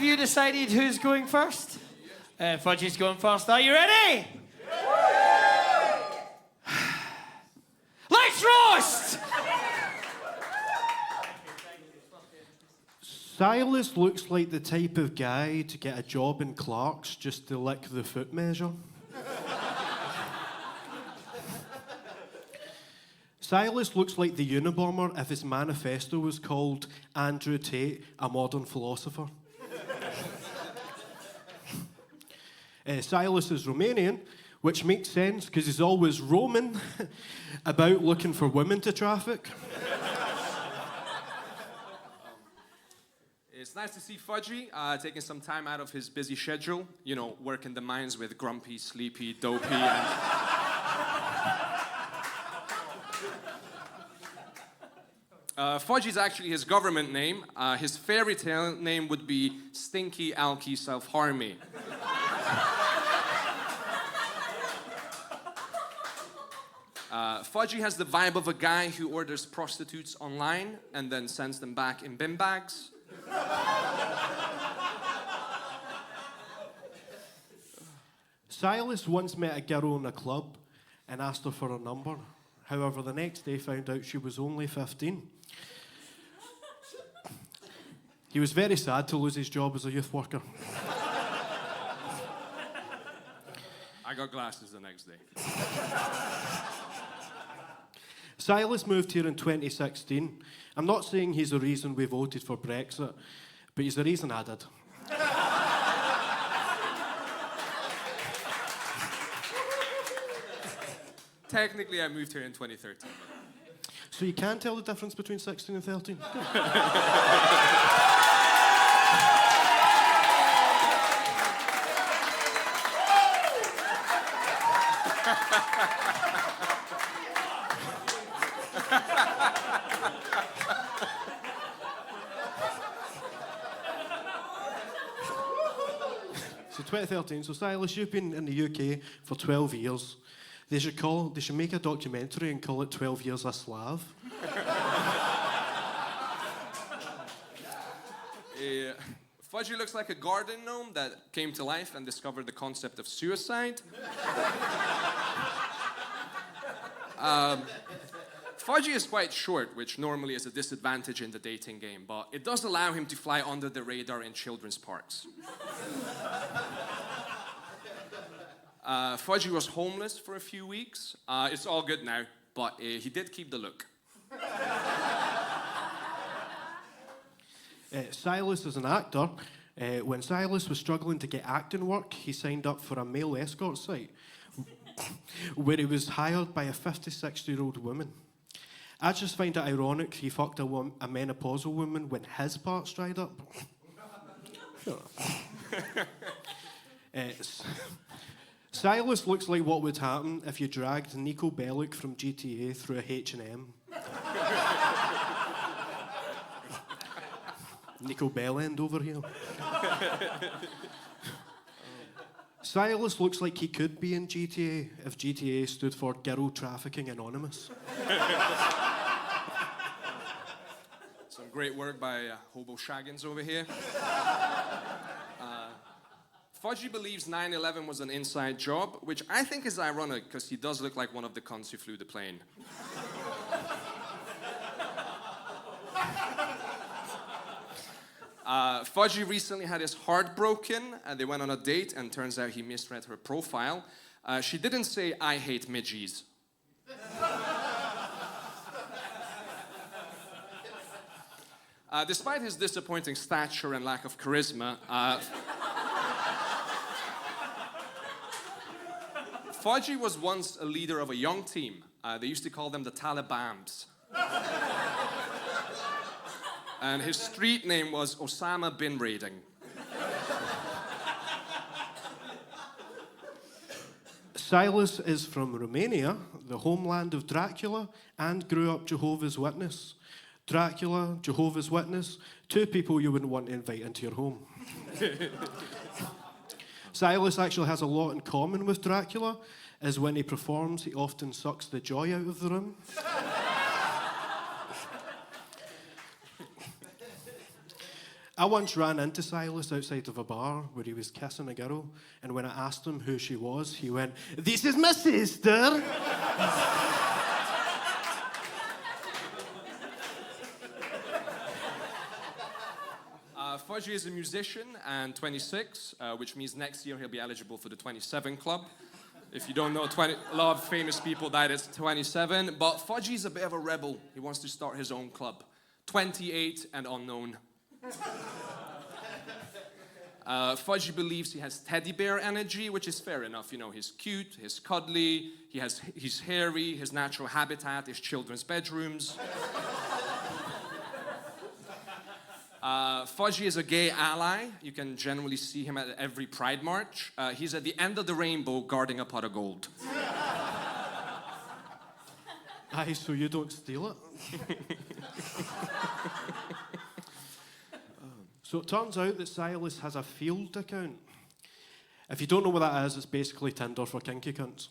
have you decided who's going first? Fudgie's going first. Are you ready? Let's roast! Sylas looks like the type of guy to get a job in Clark's just to lick the foot measure. Sylas looks like the Unabomber if his manifesto was called Andrew Tate, a Modern Philosopher. Sylas is Romanian, which makes sense because he's always roaming about looking for women to traffic. It's nice to see Fudgie taking some time out of his busy schedule, you know, working the mines with Grumpy, Sleepy, Dopey, and... Fudgie's actually his government name. His fairy tale name would be Stinky Alky Self-Harmy. Fudgie has the vibe of a guy who orders prostitutes online and then sends them back in bin bags. Sylas once met a girl in a club and asked her for her number. However, the next day found out she was only 15. He was very sad to lose his job as a youth worker. I got glasses the next day. Sylas moved here in 2016. I'm not saying he's the reason we voted for Brexit, but he's the reason I did. Technically, I moved here in 2013. So you can tell the difference between 16 and 13? So 2013, so Sylas, you've been in the UK for 12 years. They should make a documentary and call it 12 Years a Slav. Fudgie looks like a garden gnome that came to life and discovered the concept of suicide. Fudgie is quite short, which normally is a disadvantage in the dating game, but it does allow him to fly under the radar in children's parks. Fudgie was homeless for a few weeks. It's all good now, but he did keep the look. Sylas is an actor. When Sylas was struggling to get acting work, he signed up for a male escort site where he was hired by a 56-year-old woman. I just find it ironic he fucked a menopausal woman when his parts dried up. Sylas looks like what would happen if you dragged Nico Bellic from GTA through a H&M. Nico Bellend over here. Sylas looks like he could be in GTA if GTA stood for Girl Trafficking Anonymous. Some great work by Hobo Shaggins over here. Fudgie believes 9/11 was an inside job, which I think is ironic because he does look like one of the cunts who flew the plane. Fudgie recently had his heart broken, and they went on a date, and turns out he misread her profile. She didn't say, "I hate midgies." Despite his disappointing stature and lack of charisma, Fudgie was once a leader of a young team. They used to call them the Talibams. And his street name was Osama Bin Laden. Sylas is from Romania, the homeland of Dracula, and grew up Jehovah's Witness. Dracula, Jehovah's Witness, two people you wouldn't want to invite into your home. Sylas actually has a lot in common with Dracula, as when he performs, he often sucks the joy out of the room. I once ran into Silas outside of a bar where he was kissing a girl, and when I asked him who she was, he went, "This is my sister." Fudgie is a musician and 26, which means next year he'll be eligible for the 27 club. If you don't know, a lot of famous people died at 27, but Fudgie's a bit of a rebel. He wants to start his own club. 28 and unknown. Fudgie believes he has teddy bear energy, which is fair enough. You know, he's cute, he's cuddly, he's hairy, his natural habitat is children's bedrooms. Fudgie is a gay ally. You can generally see him at every Pride March. He's at the end of the rainbow guarding a pot of gold. Aye, so you don't steal it? So it turns out that Sylas has a field account. If you don't know what that is, it's basically Tinder for kinky cunts.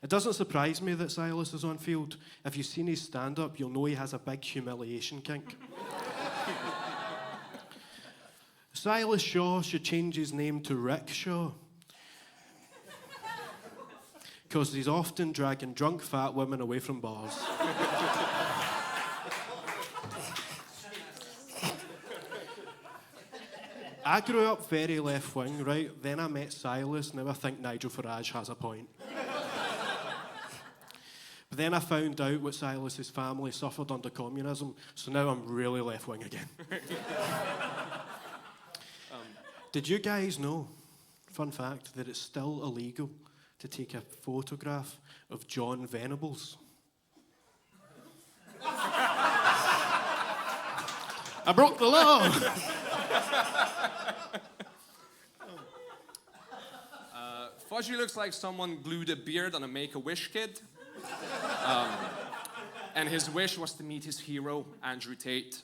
It doesn't surprise me that Sylas is on field. If you've seen his stand-up, you'll know he has a big humiliation kink. Silas Shaw should change his name to Rick Shaw. Because he's often dragging drunk fat women away from bars. I grew up very left-wing, right? Then I met Sylas, now I think Nigel Farage has a point. But then I found out what Silas's family suffered under communism, so now I'm really left-wing again. Did you guys know, fun fact, that it's still illegal to take a photograph of John Venables? I broke the law! Fudgie looks like someone glued a beard on a Make-A-Wish kid. And his wish was to meet his hero, Andrew Tate.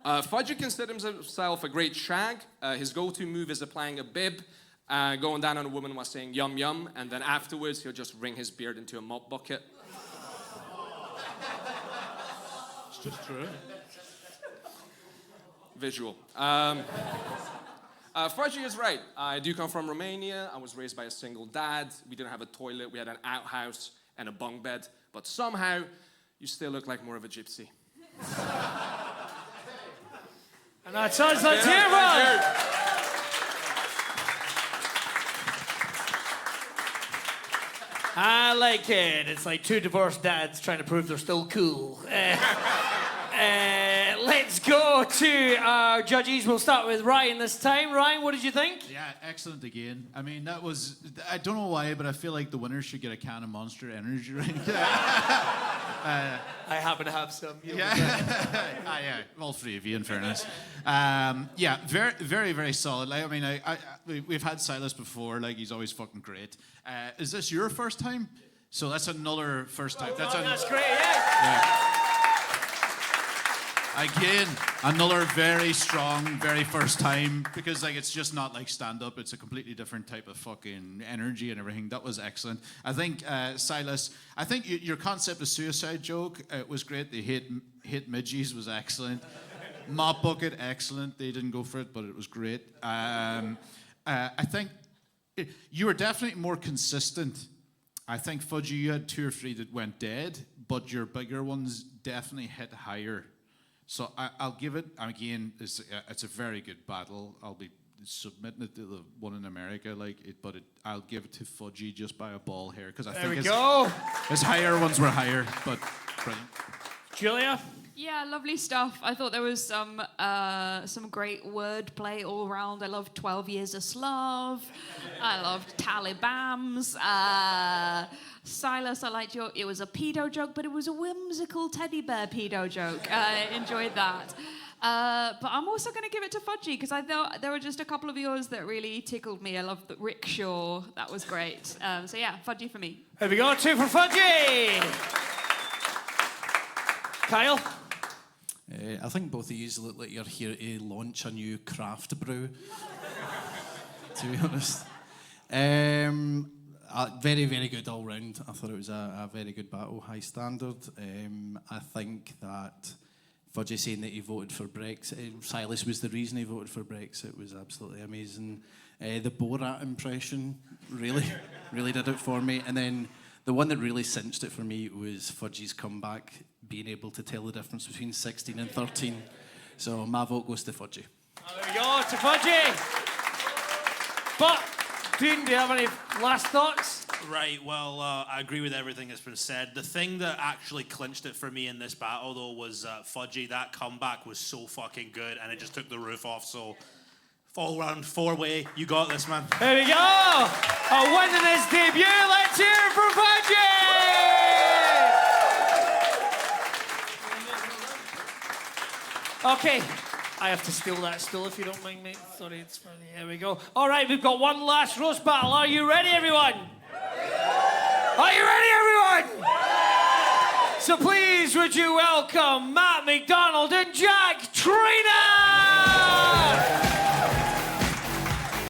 Fudgie considers himself a great shag. His go-to move is applying a bib, going down on a woman while saying yum yum, and then afterwards he'll just wring his beard into a mop bucket. It's just true. Visual. Fudgie is right. I do come from Romania. I was raised by a single dad. We didn't have a toilet. We had an outhouse and a bunk bed. But somehow, you still look like more of a gypsy. And that sounds like Tyrone! I like it. It's like two divorced dads trying to prove they're still cool. Let's go to our judges. We'll start with Ryan this time. Ryan, what did you think? Yeah, excellent again. I mean, that was, I don't know why, but I feel like the winner should get a can of Monster Energy right I happen to have some. Yeah, all three of you, in fairness. Yeah, very, very, very solid. Like, I mean, we've had Sylas before. Like, he's always fucking great. Is this your first time? So that's another first time. That's great, yeah. Again, another very strong, very first time, because like it's just not like stand-up. It's a completely different type of fucking energy and everything. That was excellent. I think, Sylas, I think your concept of suicide joke was great. The hit midgies was excellent. Mop bucket, excellent. They didn't go for it, but it was great. I think you were definitely more consistent. I think, Fudgie, you had 2 or 3 that went dead, but your bigger ones definitely hit higher. So I'll give it, again, it's a very good battle. I'll be submitting it to the one in America, I'll give it to Fudgie just by a ball hair, because I think his higher ones were higher, but brilliant. Julia? Yeah, lovely stuff. I thought there was some great wordplay all around. I loved 12 Years a Slav. I loved Talibams. Sylas, I liked it was a pedo joke, but it was a whimsical teddy bear pedo joke. I enjoyed that. But I'm also going to give it to Fudgie, because I thought there were just a couple of yours that really tickled me. I loved the rickshaw. That was great. So yeah, Fudgie for me. There we go, 2 for Fudgie! Kyle? I think both of you look like you're here to launch a new craft brew, to be honest. Very, very good all round. I thought it was a very good battle, high standard. I think that Fudgie saying that he voted for Brexit. Sylas was the reason he voted for Brexit. It was absolutely amazing. The Borat impression really, really did it for me. And then the one that really cinched it for me was Fudgie's comeback, being able to tell the difference between 16 and 13. So my vote goes to Fudgie. Oh, there we go, to Fudgie. But, Dean, do you have any last thoughts? Right, well, I agree with everything that's been said. The thing that actually clinched it for me in this battle, though, was Fudgie. That comeback was so fucking good, and it just took the roof off. So, all round, four-way, you got this, man. There we go. A win in his debut. Let's hear it for Fudgie. Okay, I have to steal that stool if you don't mind, mate. Sorry, it's for the... There we go. All right, we've got one last roast battle. Are you ready, everyone? Are you ready, everyone? So please, would you welcome Matt McDonald and Jack Trina?